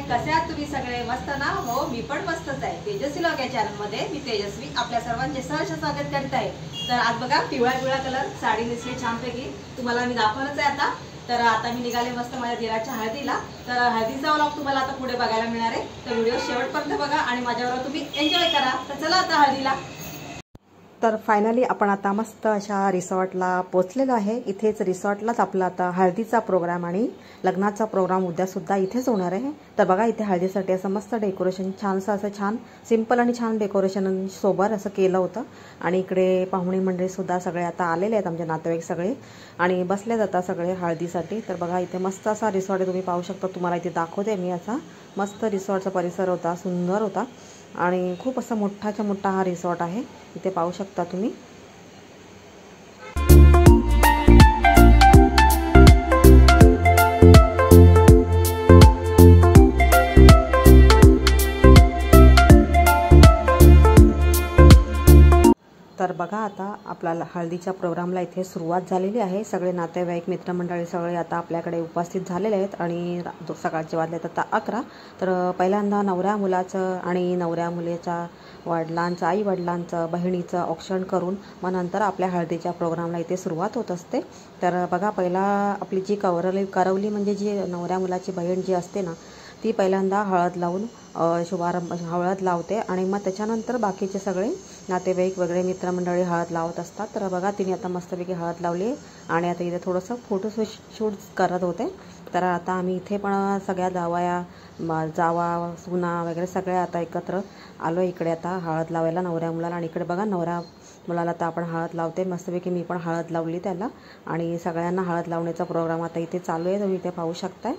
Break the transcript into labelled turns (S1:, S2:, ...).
S1: कसे आहात तुम्ही सगळे? मस्त ना? हो, मी पण मस्तच आहे। तेजस्वी लॉग या चॅनल मध्ये मी तेजस्वी आपल्या सर्वांचे सहर्ष स्वागत करत आहे। तर आज बघा पिवळा कलर साडी नेसली छानपैकी, तुम्हाला मी दाखवणच आहे आता। तर आता मी निघाले मस्त माझ्या दिराच्या हळदीला। तर हळदीचा व्लॉग तुम्हाला आता पुढे बघायला मिळणार आहे। तर व्हिडिओ शेवटपर्यंत बघा आणि माझ्याबरोबर तुम्ही एन्जॉय करा। तर चला आता हळदीला।
S2: तर फायनली आपण आता मस्त अशा रिसॉर्टला पोहोचलेलो आहे। इथेच रिसॉर्टलाच आपला आता हळदीचा प्रोग्राम आणि लग्नाचा प्रोग्राम उद्या सुद्धा इथेच होणार आहे। तर बघा इथे हळदीसाठी असं मस्त डेकोरेशन छानसं असं छान सिंपल आणि छान डेकोरेशन सोबत असं केलं होतं। आणि इकडे पाहुणे मंडळी सुद्धा सगळे आता आलेले आहेत, आमचे नातेवाईक सगळे, आणि बसले जातात सगळे हळदीसाठी। तर बघा इथे मस्त असा रिसॉर्ट आहे, तुम्ही पाहू शकता। तुम्हाला इथे दाखवते मी। असा मस्त रिसॉर्टचा परिसर होता, सुंदर होता आणि खूप असा मोठाच्या मोठा हा रिसॉर्ट आहे। इथे पाहू शकता तुम्ही। तर बघा आता आपल्याला हळदीच्या प्रोग्रामला इथे सुरुवात झालेली आहे। सगळे नातेवाईक मित्रमंडळी सगळे आता आपल्याकडे उपस्थित झालेले आहेत आणि सकाळचे वाजले आता 11। तर पहिल्यांदा नवऱ्या मुलाचं आणि नवऱ्या मुलीच्या वडिलांचं, आई वडिलांचं, बहिणीचं औक्षण करून मग नंतर आपल्या हळदीच्या प्रोग्रामला इथे सुरुवात होत असते। तर बघा पहिला आपली जी करवली म्हणजे जी नवऱ्या मुलाची बहीण जी असते ना, ती पहिल्यांदा हळद लावून शुभारंभ हळद लावते आणि मग त्याच्यानंतर बाकीचे सगळे नातेवाईक वगैरे मित्रमंडळी हळद लावत असतात। तर बघा तिने आता मस्तपैकी हळद लावली आणि आता इथे थोडंसं फोटो शूट करत होते। तर आता आम्ही इथे पण सगळ्या जावा सुना वगैरे सगळ्या आता एकत्र आलो इकडे आता हळद लावायला नवऱ्या मुलाला। आणि इकडे बघा नवऱ्या मुलाला तर आपण हळद लावते मस्तपैकी, मी पण हळद लावली त्याला आणि सगळ्यांना हळद लावण्याचा प्रोग्राम आता इथे चालू आहे, तुम्ही इथे पाहू शकताय।